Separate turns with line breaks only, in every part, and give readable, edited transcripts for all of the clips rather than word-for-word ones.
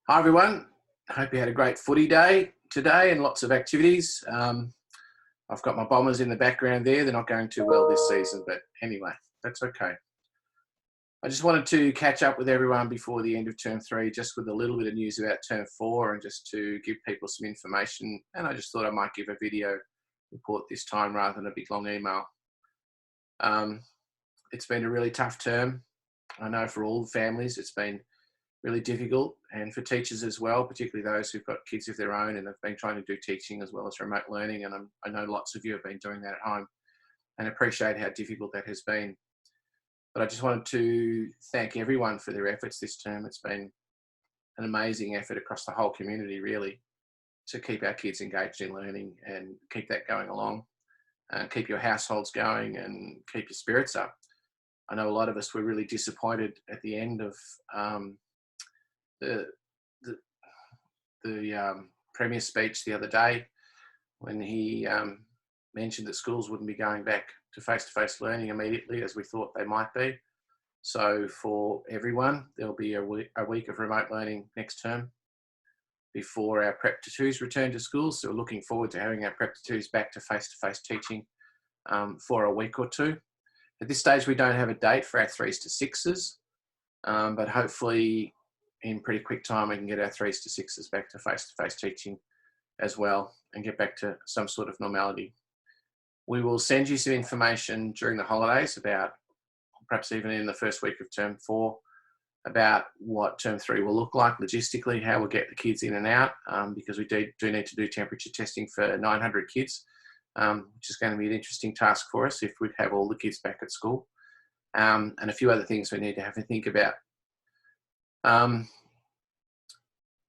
Hi everyone, hope you had a great footy day today and lots of activities. I've got my Bombers in the background there. They're not going too well this season, but anyway, that's okay. I just wanted to catch up with everyone before the end of term 3, just with a little bit of news about term 4 and just to give people some information. And I just thought I might give a video report this time rather than a big long email. It's been a really tough term. I know for all families it's been really difficult, and for teachers as well, particularly those who've got kids of their own and have been trying to do teaching as well as remote learning. And I know lots of you have been doing that at home and appreciate how difficult that has been. But I just wanted to thank everyone for their efforts this term. It's been an amazing effort across the whole community, really, to keep our kids engaged in learning and keep that going along, and keep your households going and keep your spirits up. I know a lot of us were really disappointed at the end of the Premier's speech the other day when he mentioned that schools wouldn't be going back to face-to-face learning immediately as we thought they might be. So for everyone, there'll be a week of remote learning next term before our Prep to 2s return to school. So we're looking forward to having our Prep to 2s back to face-to-face teaching for a week or two. At this stage, we don't have a date for our 3s to 6s, but hopefully in pretty quick time we can get our 3s to 6s back to face-to-face teaching as well and get back to some sort of normality. We will send you some information during the holidays about, perhaps even in the first week of term 4, about what term 3 will look like logistically, how we'll get the kids in and out, because we do need to do temperature testing for 900 kids, which is going to be an interesting task for us if we have all the kids back at school, and a few other things we need to have to think about. I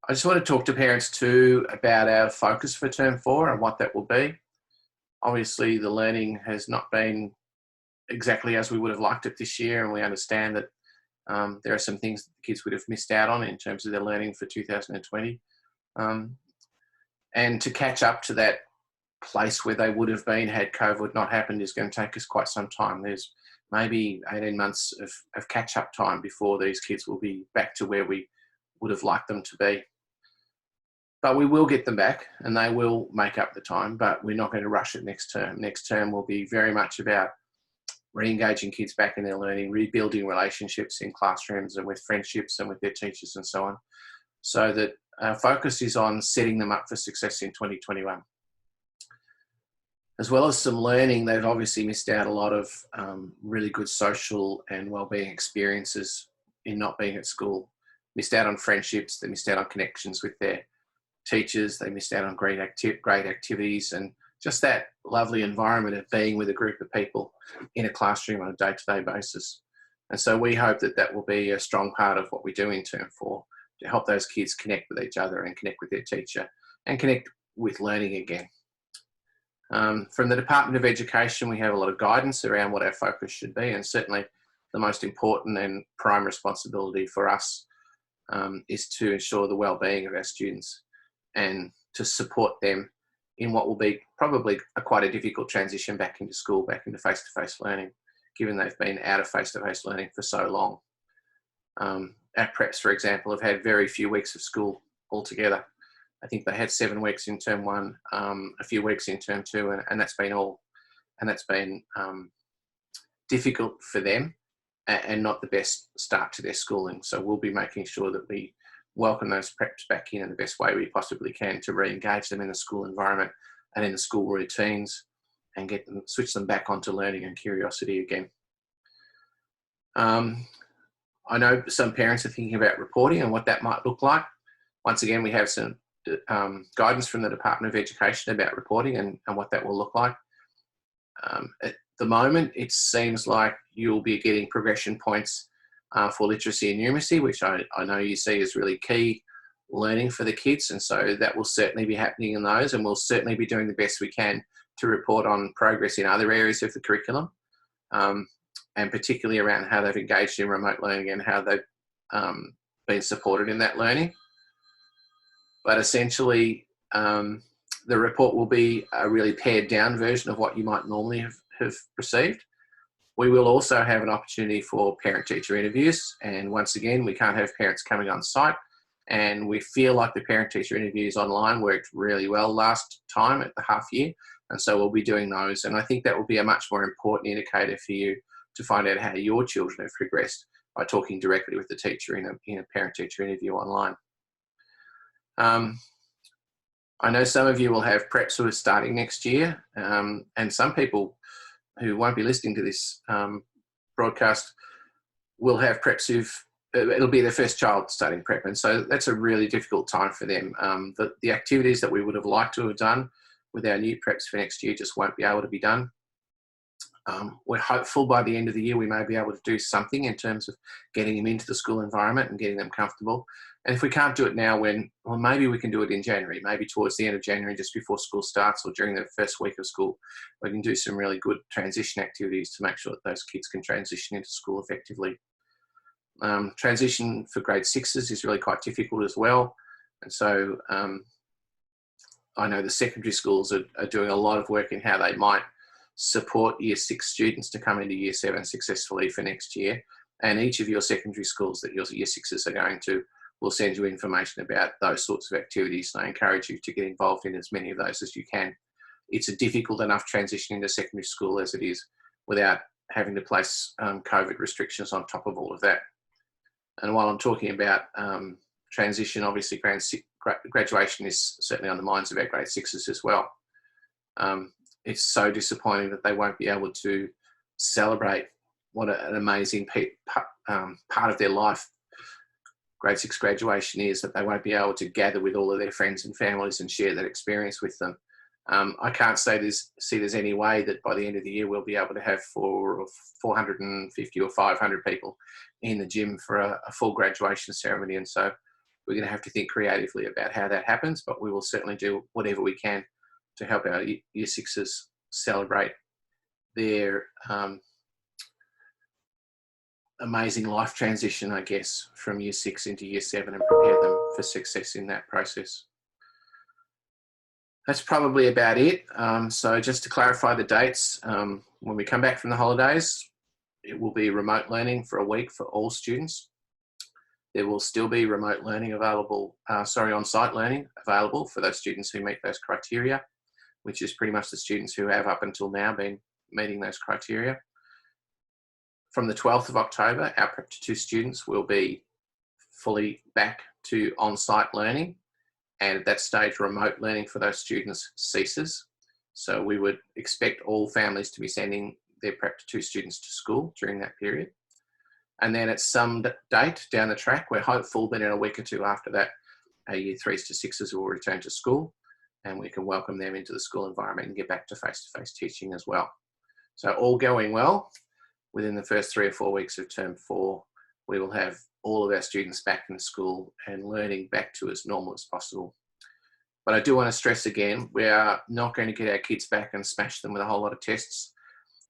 just want to talk to parents too about our focus for term 4 and what that will be. Obviously, the learning has not been exactly as we would have liked it this year, and we understand that there are some things that the kids would have missed out on in terms of their learning for 2020. And to catch up to that place where they would have been had COVID not happened is going to take us quite some time. There's maybe 18 months of catch-up time before these kids will be back to where we would have liked them to be. But we will get them back and they will make up the time, but we're not going to rush it next term. Next term will be very much about re-engaging kids back in their learning, rebuilding relationships in classrooms and with friendships and with their teachers and so on, so that our focus is on setting them up for success in 2021. As well as some learning, they've obviously missed out a lot of really good social and wellbeing experiences in not being at school. Missed out on friendships, they missed out on connections with their teachers, they missed out on great activities, and just that lovely environment of being with a group of people in a classroom on a day-to-day basis. And so we hope that that will be a strong part of what we do in term 4, to help those kids connect with each other and connect with their teacher and connect with learning again. From the Department of Education, we have a lot of guidance around what our focus should be, and certainly the most important and prime responsibility for us is to ensure the well-being of our students and to support them in what will be probably quite a difficult transition back into school, back into face-to-face learning, given they've been out of face-to-face learning for so long. Our preps, for example, have had very few weeks of school altogether. I think they had 7 weeks in term 1, a few weeks in term 2, and that's been all. And that's been difficult for them and not the best start to their schooling. So we'll be making sure that we welcome those preps back in the best way we possibly can to re-engage them in the school environment and in the school routines and switch them back onto learning and curiosity again. I know some parents are thinking about reporting and what that might look like. Once again, we have some guidance from the Department of Education about reporting and what that will look like. At the moment, it seems like you'll be getting progression points for literacy and numeracy, which I know you see as really key learning for the kids. And so that will certainly be happening in those, and we'll certainly be doing the best we can to report on progress in other areas of the curriculum, and particularly around how they've engaged in remote learning and how they've been supported in that learning. But essentially, the report will be a really pared down version of what you might normally have received. We will also have an opportunity for parent-teacher interviews, and once again, we can't have parents coming on site, And we feel like the parent-teacher interviews online worked really well last time at the half year. And so we'll be doing those. And I think that will be a much more important indicator for you to find out how your children have progressed by talking directly with the teacher in a parent-teacher interview online. I know some of you will have preps who are starting next year, and some people who won't be listening to this broadcast will have preps it'll be their first child starting prep, and so that's a really difficult time for them. The activities that we would have liked to have done with our new preps for next year just won't be able to be done. We're hopeful by the end of the year we may be able to do something in terms of getting them into the school environment and getting them comfortable. And if we can't do it now, well, maybe we can do it in January, maybe towards the end of January, just before school starts or during the first week of school. We can do some really good transition activities to make sure that those kids can transition into school effectively. Transition for grade 6s is really quite difficult as well. And so I know the secondary schools are doing a lot of work in how they might support year 6 students to come into year 7 successfully for next year. And each of your secondary schools that your year 6s are going to will send you information about those sorts of activities. And I encourage you to get involved in as many of those as you can. It's a difficult enough transition into secondary school as it is without having to place COVID restrictions on top of all of that. And while I'm talking about transition, obviously graduation is certainly on the minds of our grade 6s as well. It's so disappointing that they won't be able to celebrate what an amazing part of their life grade 6 graduation is, that they won't be able to gather with all of their friends and families and share that experience with them. I can't see there's any way that by the end of the year we'll be able to have 450 or 500 people in the gym for a full graduation ceremony. And so we're going to have to think creatively about how that happens, but we will certainly do whatever we can to help our year 6s celebrate their amazing life transition, I guess, from year 6 into year 7 and prepare them for success in that process. That's probably about it. So just to clarify the dates, when we come back from the holidays, it will be remote learning for a week for all students. There will still be remote learning available, on-site learning available for those students who meet those criteria, which is pretty much the students who have up until now been meeting those criteria. From the 12th of October, our Prep to 2 students will be fully back to on-site learning. And at that stage, remote learning for those students ceases. So we would expect all families to be sending their Prep to 2 students to school during that period. And then at some date down the track, we're hopeful that in a week or two after that, our year 3s to 6s will return to school and we can welcome them into the school environment and get back to face-to-face teaching as well. So all going well, within the first 3 or 4 weeks of term 4, we will have all of our students back in school and learning back to as normal as possible. But I do want to stress again, we are not going to get our kids back and smash them with a whole lot of tests.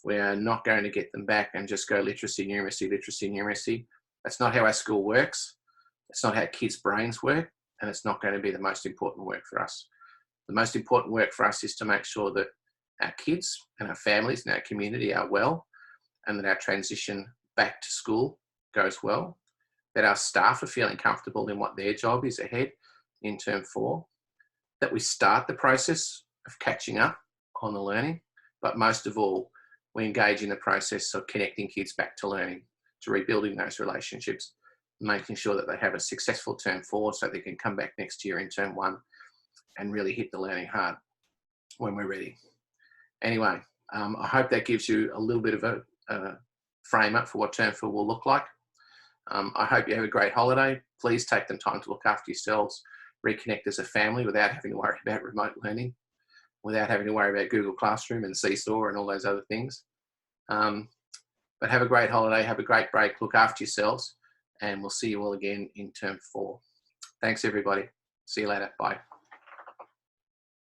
We are not going to get them back and just go literacy, numeracy, literacy, numeracy. That's not how our school works. It's not how kids' brains work, and it's not going to be the most important work for us. The most important work for us is to make sure that our kids and our families and our community are well, and that our transition back to school goes well, that our staff are feeling comfortable in what their job is ahead in term 4, that we start the process of catching up on the learning, but most of all, we engage in the process of connecting kids back to learning, to rebuilding those relationships, making sure that they have a successful term 4 so they can come back next year in term 1 and really hit the learning hard when we're ready. Anyway, I hope that gives you a little bit of a frame up for what term 4 will look like. I hope you have a great holiday. Please take the time to look after yourselves, reconnect as a family without having to worry about remote learning, without having to worry about Google Classroom and Seesaw and all those other things. But have a great holiday, have a great break, look after yourselves, and we'll see you all again in term 4. Thanks, everybody. See you later. Bye.